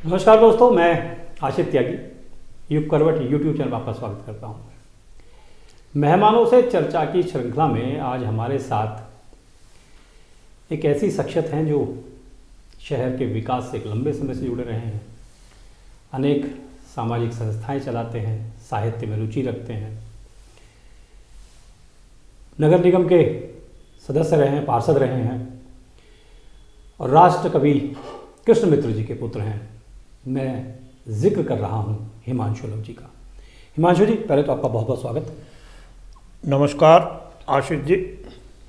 नमस्कार दोस्तों, मैं आशित त्यागी युग करवट यूट्यूब चैनल पर आपका स्वागत करता हूं। मेहमानों से चर्चा की श्रृंखला में आज हमारे साथ एक ऐसी शख्सियत हैं जो शहर के विकास से एक लंबे समय से जुड़े रहे हैं, अनेक सामाजिक संस्थाएं चलाते हैं, साहित्य में रुचि रखते हैं, नगर निगम के सदस्य रहे हैं, पार्षद रहे हैं और राष्ट्र कवि कृष्ण मित्र जी के पुत्र हैं। मैं जिक्र कर रहा हूं हिमांशु लव जी का। हिमांशु जी, पहले तो आपका बहुत बहुत स्वागत। नमस्कार आशिष जी।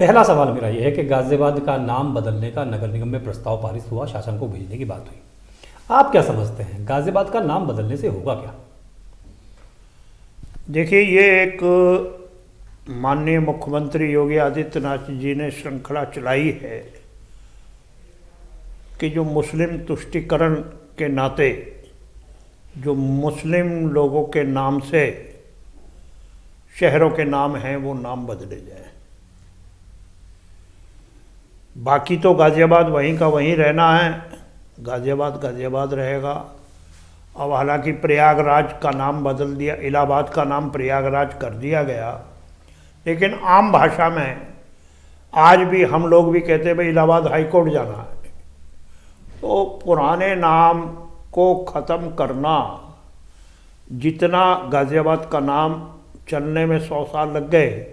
पहला सवाल मेरा यह है कि गाजियाबाद का नाम बदलने का नगर निगम में प्रस्ताव पारित हुआ, शासन को भेजने की बात हुई। आप क्या समझते हैं, गाजियाबाद का नाम बदलने से होगा क्या? देखिए, ये एक माननीय मुख्यमंत्री योगी आदित्यनाथ जी ने श्रृंखला चलाई है कि जो मुस्लिम तुष्टीकरण के नाते जो मुस्लिम लोगों के नाम से शहरों के नाम हैं वो नाम बदले जाए। बाकी तो गाज़ियाबाद वहीं का वहीं रहना है, गाज़ियाबाद गाज़ियाबाद रहेगा। अब हालांकि प्रयागराज का नाम बदल दिया, इलाहाबाद का नाम प्रयागराज कर दिया गया, लेकिन आम भाषा में आज भी हम लोग भी कहते हैं भाई इलाहाबाद हाई कोर्ट जाना है। तो पुराने नाम को ख़त्म करना, जितना गाज़ियाबाद का नाम चलने में 100 साल लग गए,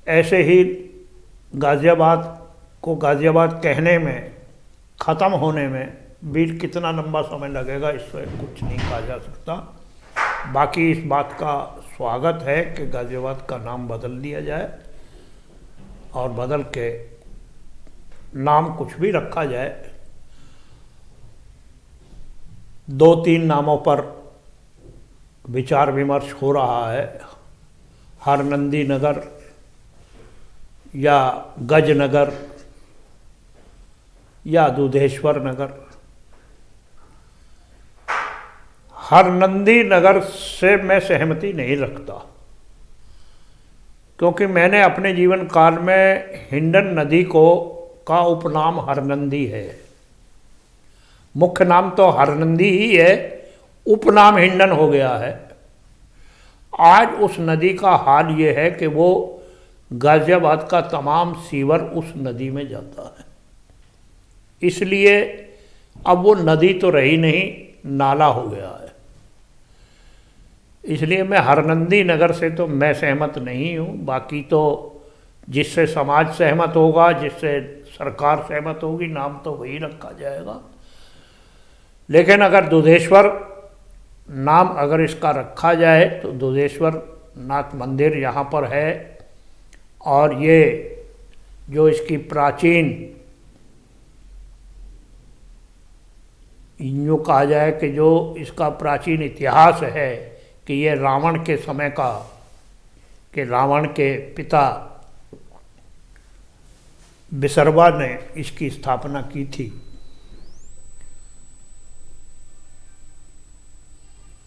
ऐसे ही गाज़ियाबाद को गाज़ियाबाद कहने में, ख़त्म होने में भी कितना लंबा समय लगेगा, इससे कुछ नहीं कहा जा सकता। बाकी इस बात का स्वागत है कि गाज़ियाबाद का नाम बदल दिया जाए और बदल के नाम कुछ भी रखा जाए। 2-3 नामों पर विचार विमर्श हो रहा है, हरनंदी नगर या गजनगर या दुधेश्वर नगर। हरनंदी नगर से मैं सहमति नहीं रखता, क्योंकि मैंने अपने जीवन काल में हिंडन नदी का उपनाम हरनंदी है। मुख्य नाम तो हरनंदी ही है, उपनाम हिंडन हो गया है। आज उस नदी का हाल ये है कि वो गाज़ियाबाद का तमाम सीवर उस नदी में जाता है, इसलिए अब वो नदी तो रही नहीं, नाला हो गया है। इसलिए मैं हरनंदी नगर से तो मैं सहमत नहीं हूँ। बाकी तो जिससे समाज सहमत होगा, जिससे सरकार सहमत होगी, नाम तो वही रखा जाएगा। लेकिन अगर दुधेश्वर नाम अगर इसका रखा जाए तो दुधेश्वर नाथ मंदिर यहाँ पर है, और ये जो इसकी प्राचीन, यूँ कहा जाए कि जो इसका प्राचीन इतिहास है कि ये रावण के समय का, कि रावण के पिता बिसरवा ने इसकी स्थापना की थी।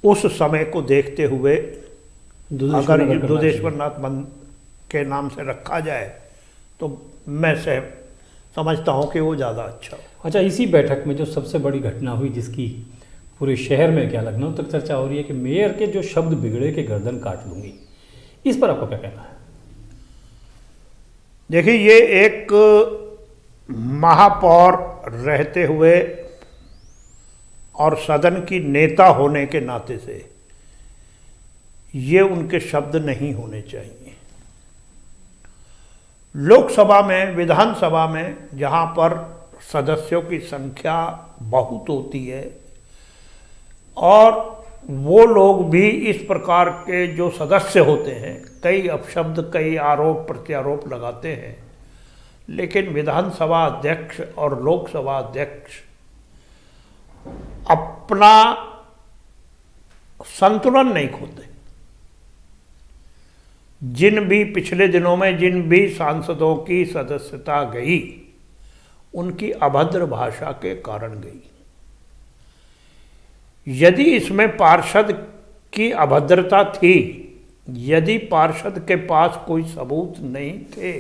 उस समय को देखते हुए अगर दुधेश्वर नाथ के नाम से रखा जाए तो मैं समझता हूँ कि वो ज़्यादा अच्छा हो। अच्छा, इसी बैठक में जो सबसे बड़ी घटना हुई, जिसकी पूरे शहर में क्या लखनऊ तक चर्चा हो रही है कि मेयर के जो शब्द बिगड़े के गर्दन काट लूँगी, इस पर आपको क्या कहना है? देखिए, ये एक महापौर रहते हुए और सदन की नेता होने के नाते से ये उनके शब्द नहीं होने चाहिए। लोकसभा में, विधानसभा में, जहाँ पर सदस्यों की संख्या बहुत होती है और वो लोग भी इस प्रकार के जो सदस्य होते हैं, कई अपशब्द, कई आरोप प्रत्यारोप लगाते हैं, लेकिन विधानसभा अध्यक्ष और लोकसभा अध्यक्ष अपना संतुलन नहीं खोते। जिन भी पिछले दिनों में जिन भी सांसदों की सदस्यता गई, उनकी अभद्र भाषा के कारण गई। यदि इसमें पार्षद की अभद्रता थी, यदि पार्षद के पास कोई सबूत नहीं थे,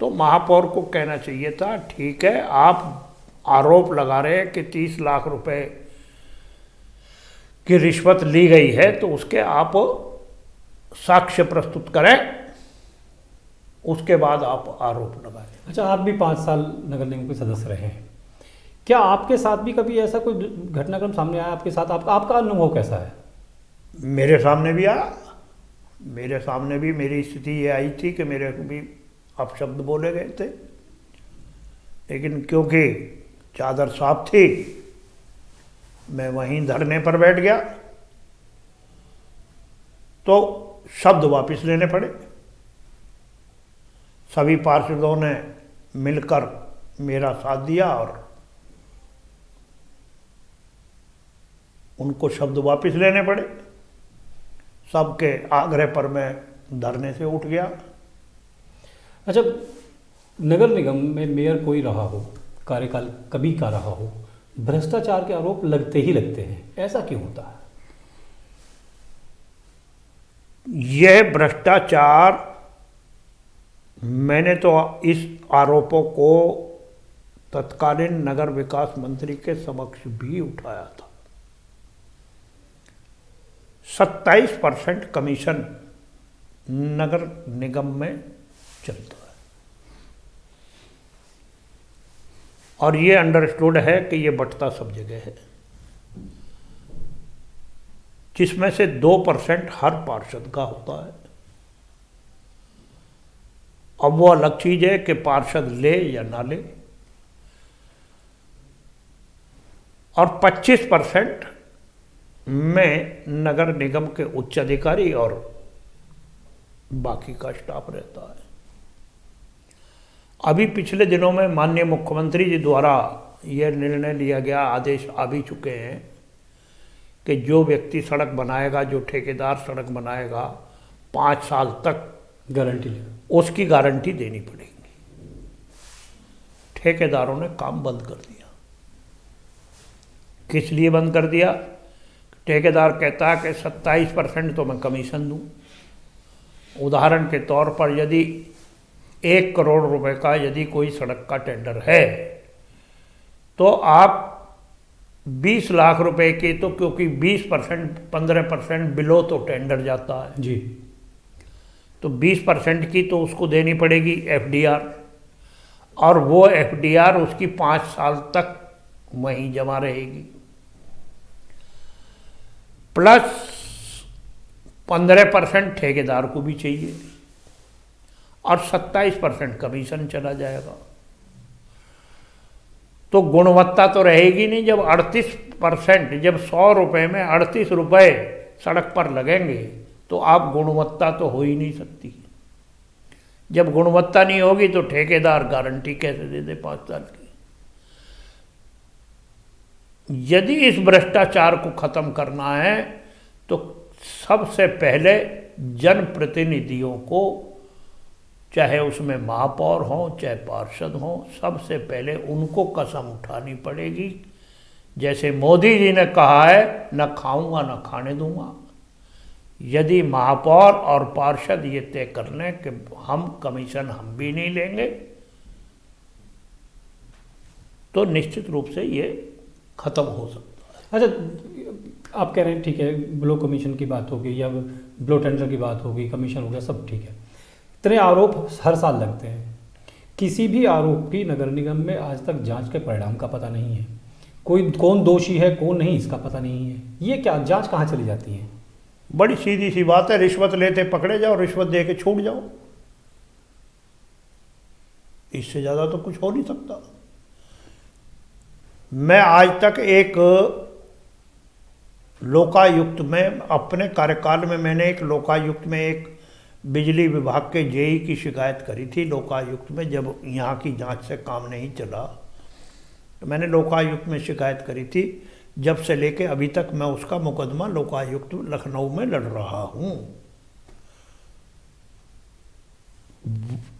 तो महापौर को कहना चाहिए था, ठीक है, आप आरोप लगा रहे हैं कि 30 लाख रुपए की रिश्वत ली गई है, तो उसके आप साक्ष्य प्रस्तुत करें, उसके बाद आप आरोप लगाएं। अच्छा, आप भी 5 साल नगर निगम के सदस्य रहे हैं, क्या आपके साथ भी कभी ऐसा कोई घटनाक्रम सामने आया आपके साथ? आपका अनुभव कैसा है? मेरे सामने भी आया, मेरे सामने भी मेरी स्थिति ये आई थी कि मेरे को भी अपशब्द बोले गए थे, लेकिन क्योंकि चादर साफ थी, मैं वहीं धरने पर बैठ गया, तो शब्द वापस लेने पड़े। सभी पार्षदों ने मिलकर मेरा साथ दिया और उनको शब्द वापस लेने पड़े। सबके आग्रह पर मैं धरने से उठ गया। अच्छा, नगर निगम में मेयर कोई रहा हो, कार्यकाल कभी का रहा हो, भ्रष्टाचार के आरोप लगते ही लगते हैं, ऐसा क्यों होता है? यह भ्रष्टाचार, मैंने तो इस आरोपों को तत्कालीन नगर विकास मंत्री के समक्ष भी उठाया था। 27% कमीशन नगर निगम में चलता है और ये अंडरस्टूड है कि ये बंटता सब जगह है, जिसमें से 2% हर पार्षद का होता है। अब वो अलग चीज है कि पार्षद ले या ना ले। और 25% में नगर निगम के उच्च अधिकारी और बाकी का स्टाफ रहता है। अभी पिछले दिनों में माननीय मुख्यमंत्री जी द्वारा यह निर्णय लिया गया, आदेश आ भी चुके हैं कि जो व्यक्ति सड़क बनाएगा, जो ठेकेदार सड़क बनाएगा, 5 साल तक गारंटी ले, उसकी गारंटी देनी पड़ेगी। ठेकेदारों ने काम बंद कर दिया। किस लिए बंद कर दिया? ठेकेदार कहता है कि 27% तो मैं कमीशन दूं। उदाहरण के तौर पर यदि 1 करोड़ रुपए का यदि कोई सड़क का टेंडर है, तो आप 20 लाख रुपए के, तो क्योंकि 20% 15% बिलो तो टेंडर जाता है जी, तो 20% की तो उसको देनी पड़ेगी एफडीआर, और वो एफडीआर उसकी 5 साल तक वहीं जमा रहेगी, प्लस 15% ठेकेदार को भी चाहिए और 27% कमीशन चला जाएगा। तो गुणवत्ता तो रहेगी नहीं। जब 38%, जब 100 रुपये में 38 रुपये सड़क पर लगेंगे, तो आप गुणवत्ता तो हो ही नहीं सकती। जब गुणवत्ता नहीं होगी तो ठेकेदार गारंटी कैसे दे दे 5 साल की? यदि इस भ्रष्टाचार को खत्म करना है तो सबसे पहले जनप्रतिनिधियों को, चाहे उसमें महापौर हों चाहे पार्षद हों, सबसे पहले उनको कसम उठानी पड़ेगी। जैसे मोदी जी ने कहा है, न खाऊंगा न खाने दूंगा। यदि महापौर और पार्षद ये तय कर लें कि हम कमीशन हम भी नहीं लेंगे, तो निश्चित रूप से ये खत्म हो सकता है। अच्छा, आप कह रहे हैं ठीक है, ब्लो कमीशन की बात होगी या ब्लो टेंडर की बात होगी, कमीशन हो गया, सब ठीक है। इतने आरोप हर साल लगते हैं, किसी भी आरोप की नगर निगम में आज तक जांच के परिणाम का पता नहीं है। कोई कौन दोषी है कौन नहीं इसका पता नहीं है। ये क्या जांच कहाँ चली जाती है? बड़ी सीधी सी बात है, रिश्वत लेते पकड़े जाओ, रिश्वत दे के छूट जाओ। इससे ज़्यादा तो कुछ हो नहीं सकता। मैं आज तक एक लोकायुक्त में, अपने कार्यकाल में मैंने एक लोकायुक्त में एक बिजली विभाग के जेई की शिकायत करी थी लोकायुक्त में। जब यहाँ की जांच से काम नहीं चला तो मैंने लोकायुक्त में शिकायत करी थी। जब से लेके अभी तक मैं उसका मुकदमा लोकायुक्त लखनऊ में लड़ रहा हूँ।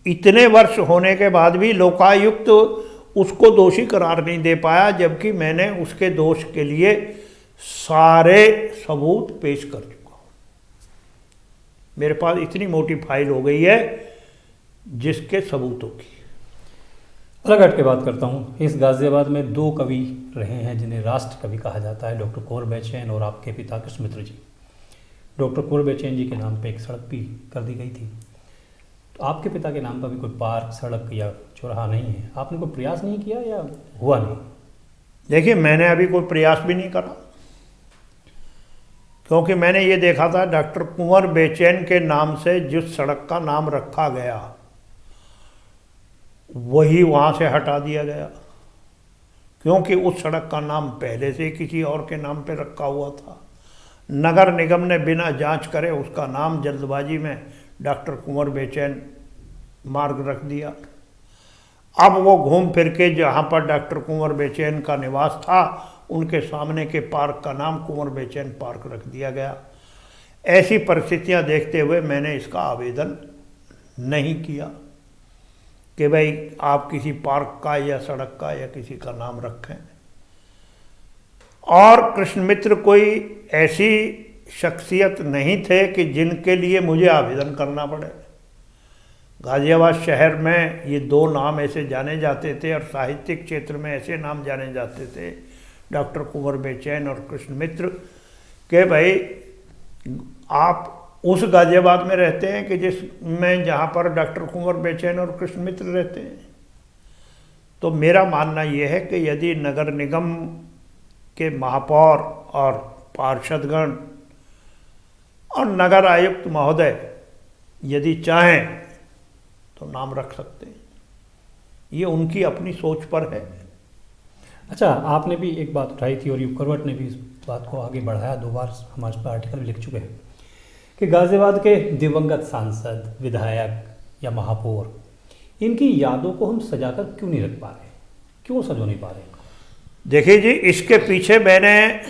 इतने वर्ष होने के बाद भी लोकायुक्त उसको दोषी करार नहीं दे पाया, जबकि मैंने उसके दोष के लिए सारे सबूत पेश कर चुका हूँ। मेरे पास इतनी मोटी फाइल हो गई है जिसके सबूतों की। अलग हट के बात करता हूँ। इस गाज़ियाबाद में दो कवि रहे हैं जिन्हें राष्ट्र कवि कहा जाता है, डॉक्टर कुंवर बेचैन और आपके पिता कृष्ण मित्र जी। डॉक्टर कुंवर बेचैन जी के नाम पे एक सड़क भी कर दी गई थी, तो आपके पिता के नाम पर भी कोई पार्क, सड़क या चौराहा नहीं है। आपने कोई प्रयास नहीं किया या हुआ नहीं? देखिए, मैंने अभी कोई प्रयास भी नहीं करा, क्योंकि मैंने ये देखा था डॉक्टर कुंवर बेचैन के नाम से जिस सड़क का नाम रखा गया वही वहाँ से हटा दिया गया, क्योंकि उस सड़क का नाम पहले से किसी और के नाम पे रखा हुआ था। नगर निगम ने बिना जांच करे उसका नाम जल्दबाजी में डॉक्टर कुंवर बेचैन मार्ग रख दिया। अब वो घूम फिर के जहाँ पर डॉक्टर कुंवर बेचैन का निवास था उनके सामने के पार्क का नाम कुंवर बेचैन पार्क रख दिया गया। ऐसी परिस्थितियाँ देखते हुए मैंने इसका आवेदन नहीं किया कि भाई आप किसी पार्क का या सड़क का या किसी का नाम रखें। और कृष्ण मित्र कोई ऐसी शख्सियत नहीं थे कि जिनके लिए मुझे आवेदन करना पड़े। गाज़ियाबाद शहर में ये दो नाम ऐसे जाने जाते थे और साहित्यिक क्षेत्र में ऐसे नाम जाने जाते थे, डॉक्टर कुंवर बेचैन और कृष्ण मित्र, के भाई आप उस गाज़ियाबाद में रहते हैं कि जिसमें जहाँ पर डॉक्टर कुंवर बेचैन और कृष्ण मित्र रहते हैं। तो मेरा मानना ये है कि यदि नगर निगम के महापौर और पार्षदगण और नगर आयुक्त महोदय यदि चाहें तो नाम रख सकते हैं, ये उनकी अपनी सोच पर है। अच्छा, आपने भी एक बात उठाई थी और युग करवट ने भी इस बात को आगे बढ़ाया, 2 बार हमारे पर आर्टिकल भी लिख चुके हैं कि गाज़ियाबाद के दिवंगत सांसद, विधायक या महापौर, इनकी यादों को हम सजाकर क्यों नहीं रख पा रहे, क्यों सजो नहीं पा रहे इनको? देखिए जी, इसके पीछे मैंने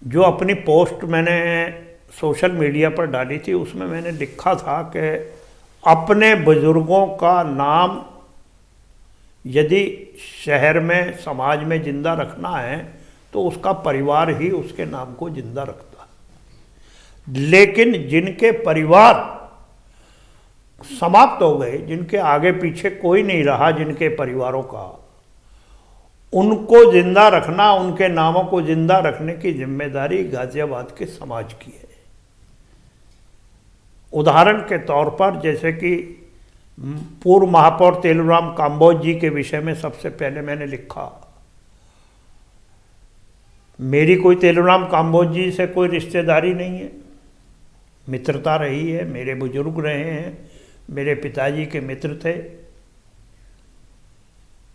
जो अपनी पोस्ट मैंने सोशल मीडिया पर डाली थी उसमें मैंने लिखा था कि अपने बुजुर्गों का नाम यदि शहर में, समाज में जिंदा रखना है तो उसका परिवार ही उसके नाम को जिंदा रखता है। लेकिन जिनके परिवार समाप्त हो गए, जिनके आगे पीछे कोई नहीं रहा, जिनके परिवारों का, उनको जिंदा रखना, उनके नामों को जिंदा रखने की जिम्मेदारी गाज़ियाबाद के समाज की है। उदाहरण के तौर पर जैसे कि पूर्व महापौर तेलूराम काम्बोज जी के विषय में सबसे पहले मैंने लिखा। मेरी कोई तेलूराम काम्बोज जी से कोई रिश्तेदारी नहीं है, मित्रता रही है, मेरे बुजुर्ग रहे हैं, मेरे पिताजी के मित्र थे।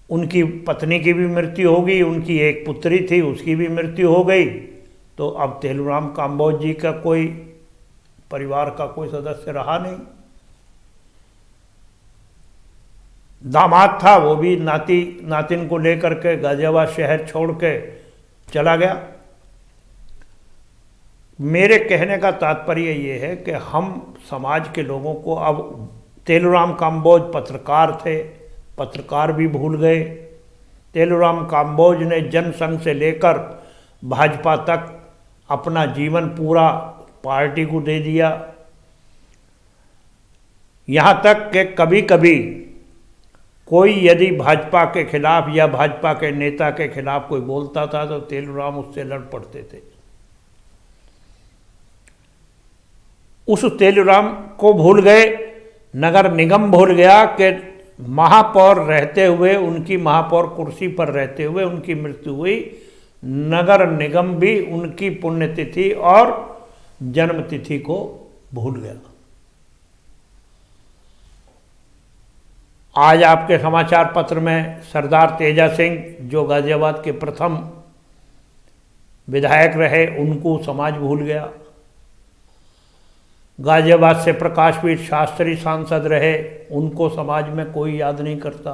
उनकी पत्नी की भी मृत्यु हो गई, उनकी एक पुत्री थी, उसकी भी मृत्यु हो गई। तो अब तेलूराम काम्बोज जी का कोई परिवार का कोई सदस्य रहा नहीं। दामाद था, वो भी नातिन को लेकर के गाज़ियाबाद शहर छोड़ के चला गया। मेरे कहने का तात्पर्य ये है कि हम समाज के लोगों को, अब तेलूराम काम्बोज पत्रकार थे, पत्रकार भी भूल गए। तेलूराम काम्बोज ने जनसंघ से लेकर भाजपा तक अपना जीवन पूरा पार्टी को दे दिया। यहाँ तक कि कभी कभी कोई यदि भाजपा के खिलाफ या भाजपा के नेता के खिलाफ कोई बोलता था तो तेलूराम उससे लड़ पड़ते थे। उस तेलूराम को भूल गए, नगर निगम भूल गया कि महापौर रहते हुए, उनकी महापौर कुर्सी पर रहते हुए उनकी मृत्यु हुई। नगर निगम भी उनकी पुण्यतिथि और जन्मतिथि को भूल गया। आज आपके समाचार पत्र में सरदार तेजा सिंह, जो गाज़ियाबाद के प्रथम विधायक रहे, उनको समाज भूल गया। गाज़ियाबाद से प्रकाशवीर शास्त्री सांसद रहे, उनको समाज में कोई याद नहीं करता।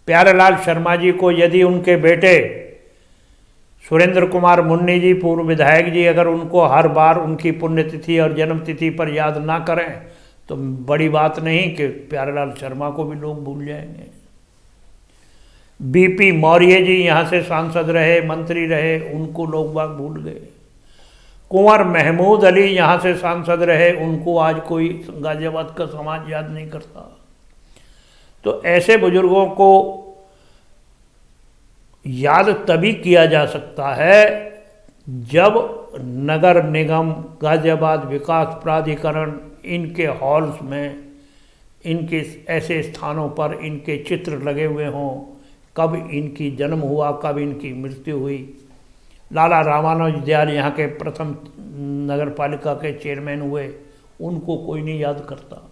प्यारेलाल शर्मा जी को यदि उनके बेटे सुरेंद्र कुमार मुन्नी जी, पूर्व विधायक जी, अगर उनको हर बार उनकी पुण्यतिथि और जन्मतिथि पर याद ना करें तो बड़ी बात नहीं कि प्यारेलाल शर्मा को भी लोग भूल जाएंगे। बीपी मौर्य जी यहाँ से सांसद रहे, मंत्री रहे, उनको लोग बाग भूल गए। कुंवर महमूद अली यहाँ से सांसद रहे, उनको आज कोई गाज़ियाबाद का समाज याद नहीं करता। तो ऐसे बुजुर्गों को याद तभी किया जा सकता है जब नगर निगम, गाजियाबाद विकास प्राधिकरण, इनके हॉल्स में, इनके ऐसे स्थानों पर इनके चित्र लगे हुए हों, कब इनकी जन्म हुआ, कब इनकी मृत्यु हुई। लाला रामानुज दयाल यहाँ के प्रथम नगर पालिका के चेयरमैन हुए, उनको कोई नहीं याद करता।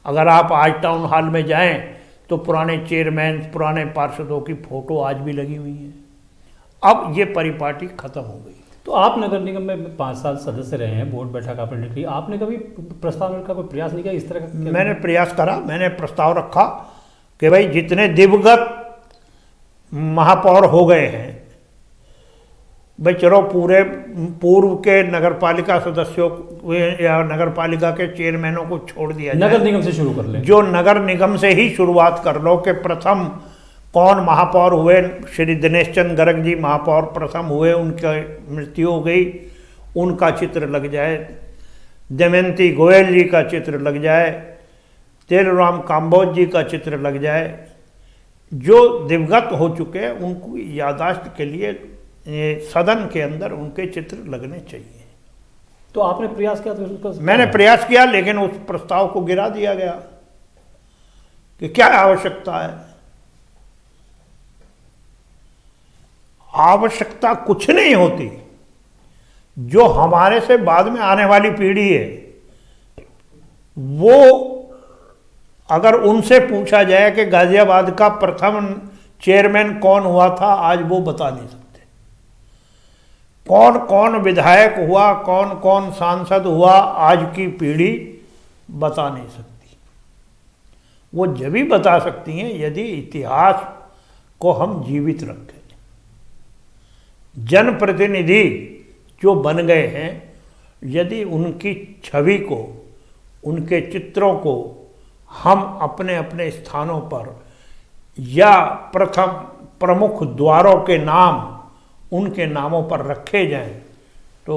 अगर आप आज टाउन हॉल में जाएं तो पुराने चेयरमैन, पुराने पार्षदों की फ़ोटो आज भी लगी हुई है। अब ये परिपाटी खत्म हो गई। तो आप नगर निगम में 5 साल सदस्य रहे हैं, बोर्ड बैठक आपने की, आपने कभी प्रस्ताव का कोई प्रयास नहीं किया इस तरह का? मैंने प्रयास करा, मैंने प्रस्ताव रखा कि भाई जितने दिवंगत महापौर हो गए हैं, भाई चलो पूरे पूर्व के नगर पालिका सदस्यों या नगर पालिका के चेयरमैनों को छोड़ दिया जाए, नगर निगम से शुरू कर लें। जो नगर निगम से ही शुरुआत कर लो कि प्रथम कौन महापौर हुए। श्री दिनेश चंद गर्ग जी महापौर प्रथम हुए, उनकी मृत्यु हो गई, उनका चित्र लग जाए। दमयंती गोयल जी का चित्र लग जाए, तेलराम काम्बोज जी का चित्र लग जाए। जो दिवंगत हो चुके हैं उनको यादाश्त के लिए सदन के अंदर उनके चित्र लगने चाहिए। तो आपने प्रयास किया? तो मैंने प्रयास किया, लेकिन उस प्रस्ताव को गिरा दिया गया कि क्या आवश्यकता है। आवश्यकता कुछ नहीं होती। जो हमारे से बाद में आने वाली पीढ़ी है, वो अगर उनसे पूछा जाए कि गाजियाबाद का प्रथम चेयरमैन कौन हुआ था, आज वो बता नहीं सकते। कौन कौन विधायक हुआ, कौन कौन सांसद हुआ, आज की पीढ़ी बता नहीं सकती। वो जब भी बता सकती हैं यदि इतिहास को हम जीवित रखें। जनप्रतिनिधि जो बन गए हैं, यदि उनकी छवि को, उनके चित्रों को हम अपने अपने स्थानों पर या प्रथम प्रमुख द्वारों के नाम उनके नामों पर रखे जाएं, तो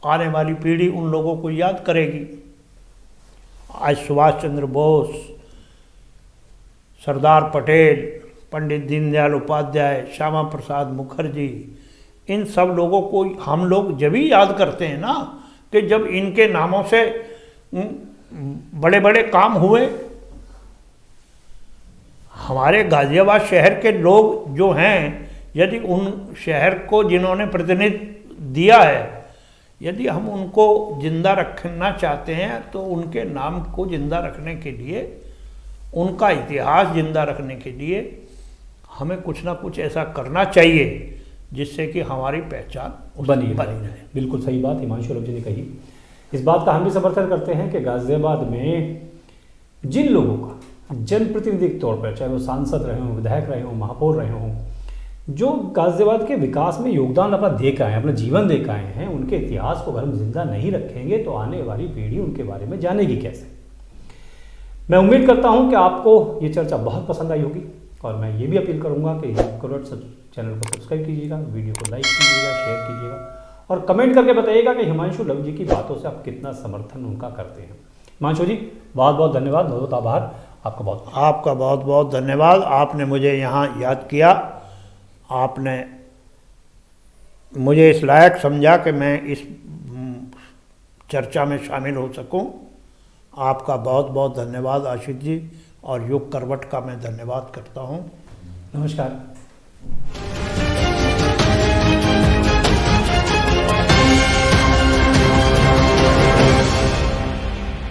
आने वाली पीढ़ी उन लोगों को याद करेगी। आज सुभाष चंद्र बोस, सरदार पटेल, पंडित दीनदयाल उपाध्याय, श्यामा प्रसाद मुखर्जी, इन सब लोगों को हम लोग जब ही याद करते हैं ना कि जब इनके नामों से बड़े बड़े काम हुए। हमारे गाजियाबाद शहर के लोग जो हैं, यदि उन शहर को जिन्होंने प्रतिनिधित्व दिया है, यदि हम उनको जिंदा रखना चाहते हैं, तो उनके नाम को जिंदा रखने के लिए, उनका इतिहास जिंदा रखने के लिए हमें कुछ ना कुछ ऐसा करना चाहिए जिससे कि हमारी पहचान बनी रहे। बिल्कुल सही बात हिमांशु जी ने कही। इस बात का हम भी समर्थन करते हैं कि गाजियाबाद में जिन लोगों का जनप्रतिनिधि के तौर पर, चाहे वो सांसद रहे हों, विधायक रहे हों, महापौर रहे हों, जो गाजियाबाद के विकास में योगदान अपना दे के आए हैं, अपना जीवन दे के आए हैं, उनके इतिहास को अगर हम जिंदा नहीं रखेंगे तो आने वाली पीढ़ी उनके बारे में जानेगी कैसे। मैं उम्मीद करता हूं कि आपको ये चर्चा बहुत पसंद आई होगी, और मैं ये भी अपील करूंगा कि करवट चैनल को सब्सक्राइब कीजिएगा, वीडियो को लाइक कीजिएगा, शेयर कीजिएगा, और कमेंट करके बताइएगा कि हिमांशु लव जी की बातों से आप कितना समर्थन उनका करते हैं। हिमांशु जी बहुत बहुत धन्यवाद, बहुत बहुत आभार आपका। आपका बहुत बहुत धन्यवाद। आपने मुझे यहाँ याद किया, आपने मुझे इस लायक समझा कि मैं इस चर्चा में शामिल हो सकूं। आपका बहुत बहुत धन्यवाद आशिष जी, और युग करवट का मैं धन्यवाद करता हूं। नमस्कार।